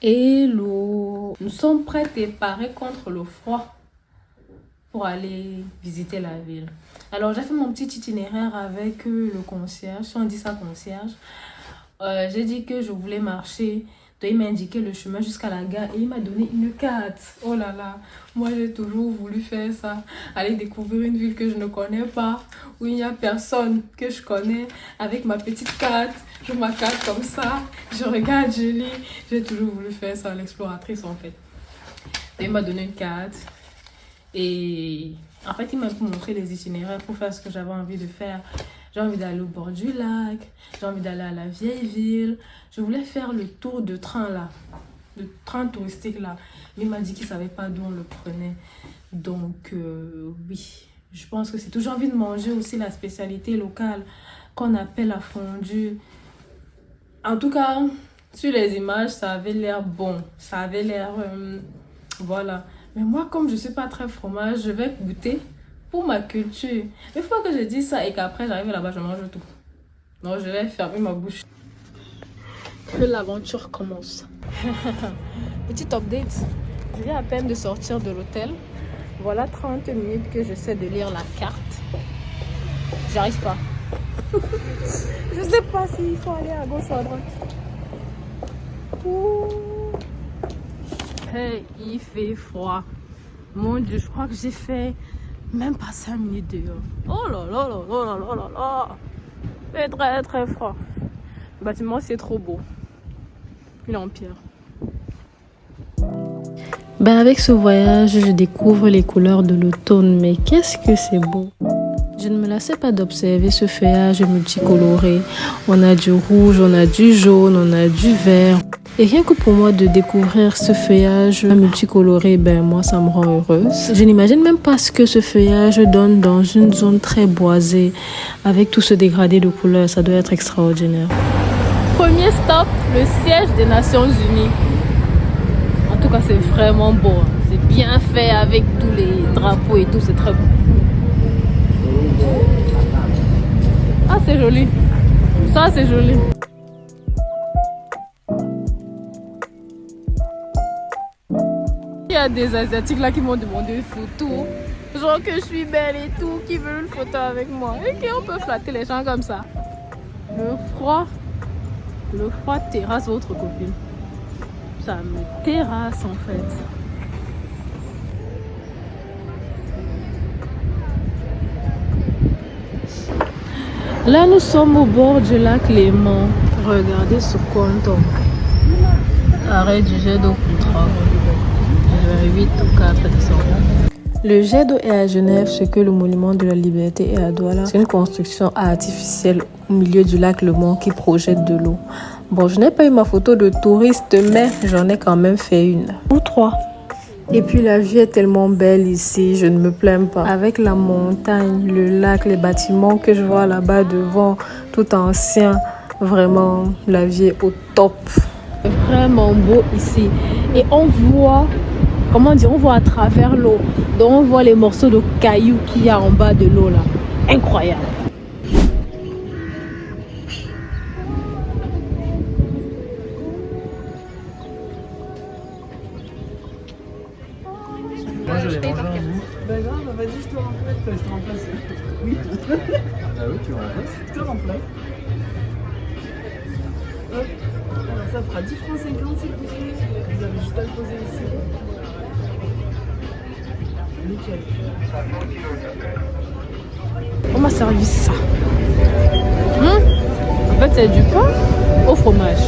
Hello, nous sommes prêts et parés contre le froid pour aller visiter la ville. Alors j'ai fait mon petit itinéraire avec le concierge, si on dit ça concierge. J'ai dit que je voulais marcher, donc il m'a indiqué le chemin jusqu'à la gare et il m'a donné une carte. Oh là là, moi j'ai toujours voulu faire ça, aller découvrir une ville que je ne connais pas, où il n'y a personne que je connais, avec ma petite carte. Je m'accade comme ça, je regarde, je lis. J'ai toujours voulu faire ça, l'exploratrice en fait. Et il m'a donné une carte. Et en fait, il m'a montré les itinéraires pour faire ce que j'avais envie de faire. J'ai envie d'aller au bord du lac, j'ai envie d'aller à la vieille ville. Je voulais faire le tour de train là, le train touristique là. Mais il m'a dit qu'il ne savait pas d'où on le prenait. Donc oui, je pense que c'est tout. J'ai envie de manger aussi la spécialité locale qu'on appelle la fondue. En tout cas, sur les images, ça avait l'air bon. Ça avait l'air... voilà. Mais moi, comme je ne suis pas très fromage, je vais goûter pour ma culture. Mais il faut pas que je dise ça et qu'après, j'arrive là-bas, je mange tout. Non, je vais fermer ma bouche. Que l'aventure commence. Petite update. Je viens à peine de sortir de l'hôtel. Voilà 30 minutes que j'essaie de lire la carte. J'arrive pas. Je sais pas s'il faut aller à gauche ou à droite. Ouh. Hey, il fait froid. Mon Dieu, je crois que j'ai fait même pas 5 minutes dehors. Oh là là là là là là là là. Il fait très très froid. Le bâtiment c'est trop beau. Il est en pierre. Ben avec ce voyage, je découvre les couleurs de l'automne. Mais qu'est-ce que c'est beau! Je ne me lassais pas d'observer ce feuillage multicoloré. On a du rouge, on a du jaune, on a du vert. Et rien que pour moi de découvrir ce feuillage multicoloré, ben moi ça me rend heureuse. Je n'imagine même pas ce que ce feuillage donne dans une zone très boisée avec tout ce dégradé de couleurs. Ça doit être extraordinaire. Premier stop, le siège des Nations Unies. En tout cas, c'est vraiment beau. C'est bien fait avec tous les drapeaux et tout, c'est très beau. Ah, c'est joli. Ça, c'est joli. Il y a des Asiatiques là qui m'ont demandé une photo. Genre que je suis belle et tout, qui veulent une photo avec moi. Et qu'on peut flatter les gens comme ça. Le froid terrasse votre copine. Ça me terrasse en fait. Là, nous sommes au bord du lac Léman. Regardez ce compte. Arrêt du jet d'eau pour travaux. 8 ou 4 décembre. Le jet d'eau est à Genève, ce que le monument de la liberté est à Douala. C'est une construction artificielle au milieu du lac Léman qui projette de l'eau. Bon, je n'ai pas eu ma photo de touriste, mais j'en ai quand même fait une. Ou 3. Et puis la vue est tellement belle ici, je ne me plains pas. Avec la montagne, le lac, les bâtiments que je vois là-bas devant, tout ancien, vraiment la vie est au top. C'est vraiment beau ici. Et on voit, comment dire, on voit à travers l'eau. Donc on voit les morceaux de cailloux qu'il y a en bas de l'eau là. Incroyable. Ben grave, vas-y, je te remplace. Enfin, je te remplace. Oui. Ah oui, tu remplaces. Je te remplace. Hop. Alors, ça fera 10 francs 50 s'il vous plaît. Vous avez juste à le poser ici. Nickel. On m'a servi ça. En fait, c'est du pain au fromage.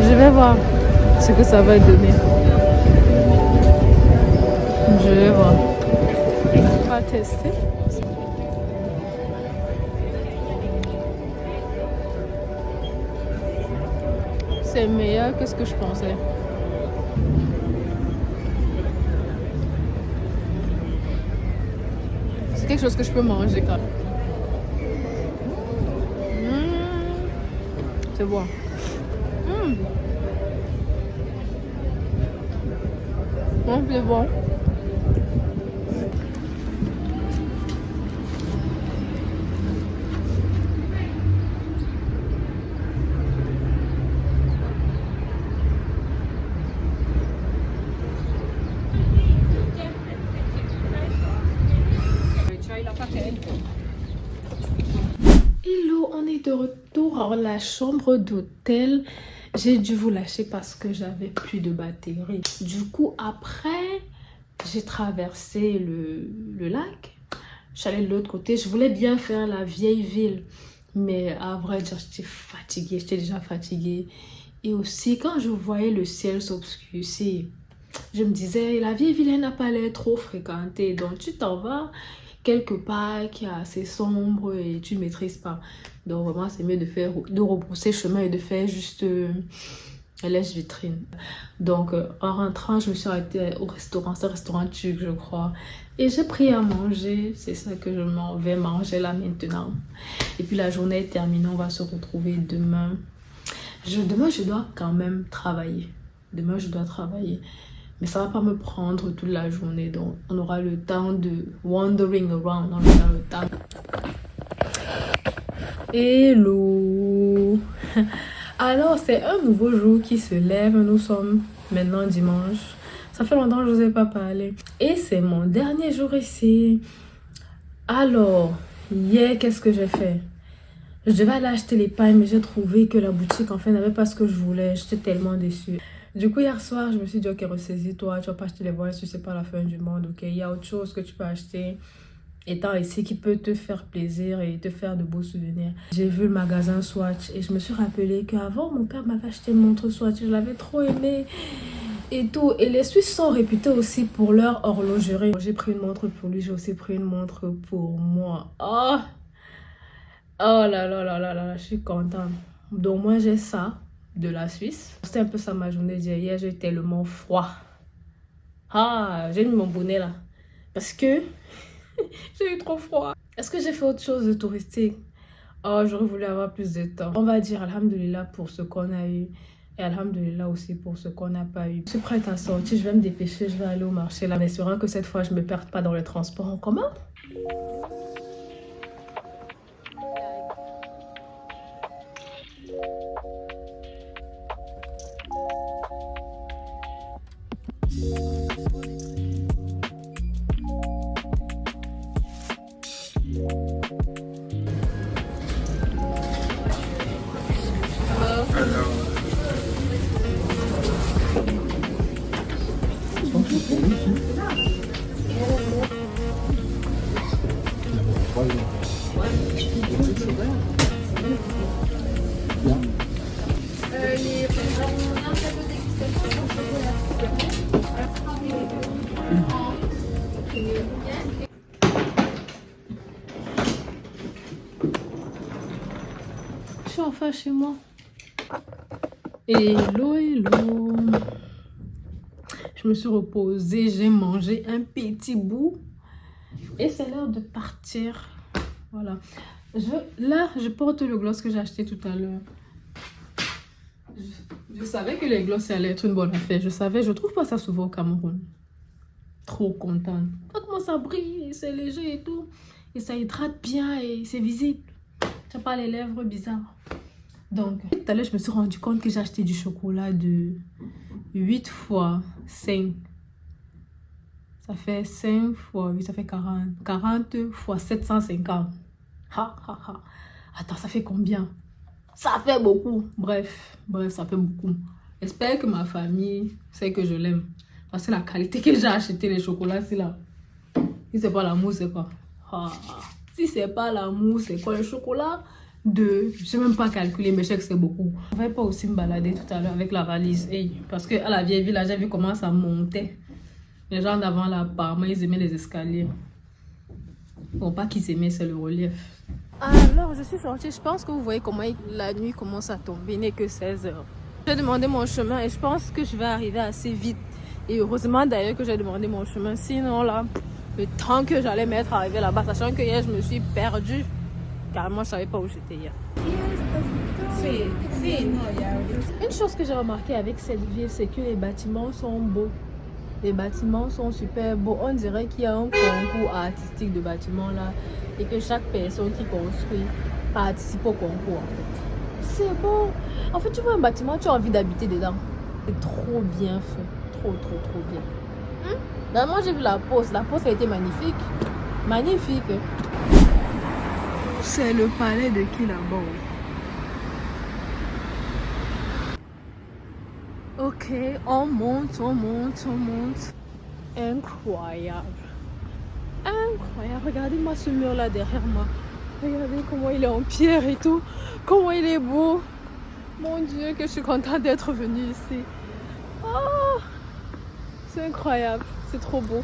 Je vais voir ce que ça va donner. Je vais voir. On va tester. C'est meilleur que ce que je pensais. C'est quelque chose que je peux manger quand même. C'est bon. Bon, c'est bon. de retour à la chambre d'hôtel. J'ai dû vous lâcher parce que j'avais plus de batterie. Du coup, après, j'ai traversé le lac. Je suis allée de l'autre côté. Je voulais bien faire la vieille ville. Mais à vrai dire, j'étais fatiguée. J'étais déjà fatiguée. Et aussi, quand je voyais le ciel s'obscurcir, je me disais, la vieille ville n'a pas l'air trop fréquentée. Donc, tu t'en vas quelque part qui est assez sombre et tu ne maîtrises pas. Donc, vraiment, c'est mieux de rebrousser chemin et de faire juste lèche-vitrine. Donc, en rentrant, je me suis arrêtée au restaurant. C'est un restaurant turc, je crois. Et j'ai pris à manger. C'est ça que je m'en vais manger là maintenant. Et puis, la journée est terminée. On va se retrouver demain. Demain, je dois quand même travailler. Demain, je dois travailler. Mais ça va pas me prendre toute la journée. Donc, on aura le temps de wandering around. On aura le temps. Hello! Alors, c'est un nouveau jour qui se lève. Nous sommes maintenant dimanche. Ça fait longtemps que je ne vous ai pas parlé. Et c'est mon dernier jour ici. Alors, hier, qu'est-ce que j'ai fait? Je devais aller acheter les pailles, mais j'ai trouvé que la boutique, en fait, n'avait pas ce que je voulais. J'étais tellement déçue. Du coup, hier soir, je me suis dit, ok, ressaisis-toi. Tu vas pas acheter les voiles si c'est pas la fin du monde, ok? Il y a autre chose que tu peux acheter étant ici qui peut te faire plaisir et te faire de beaux souvenirs. J'ai vu le magasin Swatch et je me suis rappelé qu'avant, mon père m'avait acheté une montre Swatch. Je l'avais trop aimée et tout. Et les Suisses sont réputés aussi pour leur horlogerie. J'ai pris une montre pour lui, j'ai aussi pris une montre pour moi. Oh! Oh là là là là là, je suis contente. Donc moi j'ai ça de la Suisse. C'était un peu ça ma journée d'hier. Hier j'ai tellement froid. Ah, j'ai mis mon bonnet là. Parce que j'ai eu trop froid. Est-ce que j'ai fait autre chose de touristique? Oh, j'aurais voulu avoir plus de temps. On va dire alhamdoulilah pour ce qu'on a eu. Et alhamdoulilah aussi pour ce qu'on n'a pas eu. Je suis prête à sortir, je vais me dépêcher, je vais aller au marché là. En espérant que cette fois je ne me perde pas dans les transports en commun. Je suis enfin chez moi. Hello, hello. Je me suis reposée, j'ai mangé un petit bout. Et c'est l'heure de partir. Voilà. Là, je porte le gloss que j'ai acheté tout à l'heure. Je savais que les gloss allaient être une bonne affaire. Je savais, je trouve pas ça souvent au Cameroun. Trop contente. Regarde comment ça brille, c'est léger et tout. Et ça hydrate bien et c'est visible. Tu n'as pas les lèvres bizarres. Donc, tout à l'heure, je me suis rendu compte que j'ai acheté du chocolat de 8 fois 5. Ça fait 5 fois 8, ça fait 40. 40 fois 750. Ha, ha, ha. Attends, ça fait combien? Ça fait beaucoup. Bref, ça fait beaucoup. J'espère que ma famille sait que je l'aime. Parce que la qualité que j'ai acheté les chocolats, c'est là. Si c'est pas l'amour, c'est quoi? Ah. Si c'est pas l'amour, c'est quoi? Le chocolat de... Je sais même pas calculer, mais je sais que c'est beaucoup. On va pas aussi me balader tout à l'heure avec la valise. Hey, parce que à la vieille ville, j'ai vu comment ça montait. Les gens d'avant là, apparemment, ils aimaient les escaliers. Bon, pas qu'ils aimaient, c'est le relief. Alors, je suis sortie. Je pense que vous voyez comment la nuit commence à tomber. Il n'est que 16 h. J'ai demandé mon chemin et je pense que je vais arriver assez vite. Et heureusement d'ailleurs que j'ai demandé mon chemin. Sinon là, le temps que j'allais mettre à arriver là-bas, sachant que hier je me suis perdue. Carrément, je savais pas où j'étais hier. Une chose que j'ai remarqué avec cette ville, c'est que les bâtiments sont beaux. Les bâtiments sont super beaux. On dirait qu'il y a un concours artistique de bâtiments là. Et que chaque personne qui construit participe au concours en fait. C'est beau. En fait, tu vois un bâtiment, tu as envie d'habiter dedans. C'est trop bien fait. Trop bien. Ben, moi j'ai vu la poste. La poste a été magnifique. Magnifique. C'est le palais de qui là-bas? Ok, on monte, on monte, on monte. Incroyable. Incroyable. Regardez-moi ce mur-là derrière moi. Regardez comment il est en pierre et tout. Comment il est beau. Mon Dieu, que je suis contente d'être venue ici. Oh, c'est incroyable. C'est trop beau.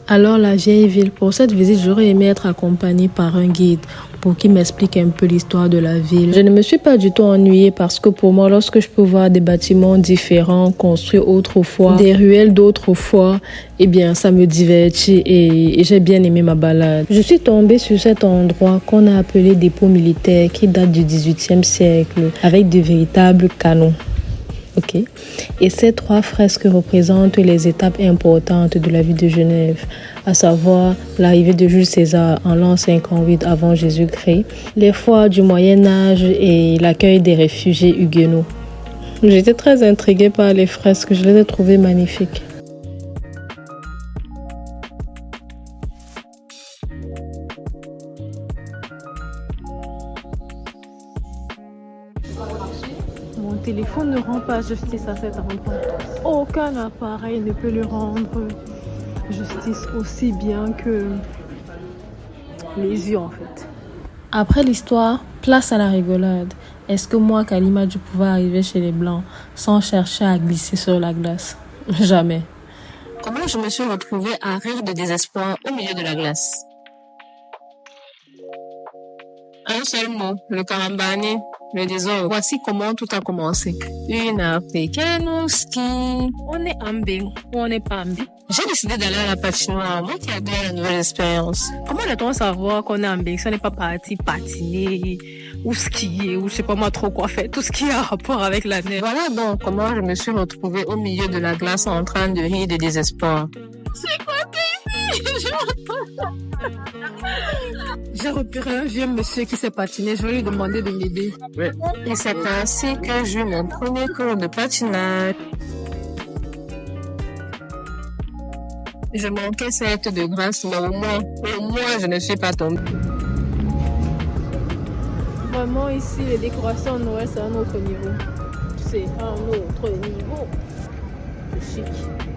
Alors la vieille ville, pour cette visite, j'aurais aimé être accompagnée par un guide pour qu'il m'explique un peu l'histoire de la ville. Je ne me suis pas du tout ennuyée parce que pour moi, lorsque je peux voir des bâtiments différents construits autrefois, des ruelles d'autrefois, eh bien ça me divertit et j'ai bien aimé ma balade. Je suis tombée sur cet endroit qu'on a appelé dépôt militaire qui date du XVIIIe siècle avec de véritables canons. Ok. Et ces 3 fresques représentent les étapes importantes de la vie de Genève, à savoir l'arrivée de Jules César en l'an 58 avant Jésus-Christ, les foires du Moyen-Âge et l'accueil des réfugiés huguenots. J'étais très intriguée par les fresques, je les ai trouvées magnifiques. Mon téléphone ne rend pas justice à cet endroit. Aucun appareil ne peut lui rendre justice aussi bien que les yeux en fait. Après l'histoire, place à la rigolade. Est-ce que moi, Kalima, je pouvais arriver chez les Blancs sans chercher à glisser sur la glace? Jamais. Comment je me suis retrouvée à rire de désespoir au milieu de la glace? Un seul mot, le karambani, le désordre. Voici comment tout a commencé. Une africaine au ski. On est ambé ou on n'est pas ambé? J'ai décidé d'aller à la patinoire, moi qui adore la nouvelle expérience. Comment doit-on savoir qu'on est ambé, si on n'est pas parti patiner ou skier ou je sais pas moi trop quoi faire, tout ce qui a rapport avec la neige. Voilà donc comment je me suis retrouvée au milieu de la glace en train de rire de désespoir. C'est quoi ici? J'ai repéré un vieux monsieur qui s'est patiné. Je vais lui demander de m'aider. Oui. Et c'est ainsi que j'ai eu mon premier cours de patinage. Je manquais certes de grâce, mais au moins, je ne suis pas tombée. Vraiment, ici, les décorations de Noël, c'est un autre niveau. C'est un autre niveau. C'est chic.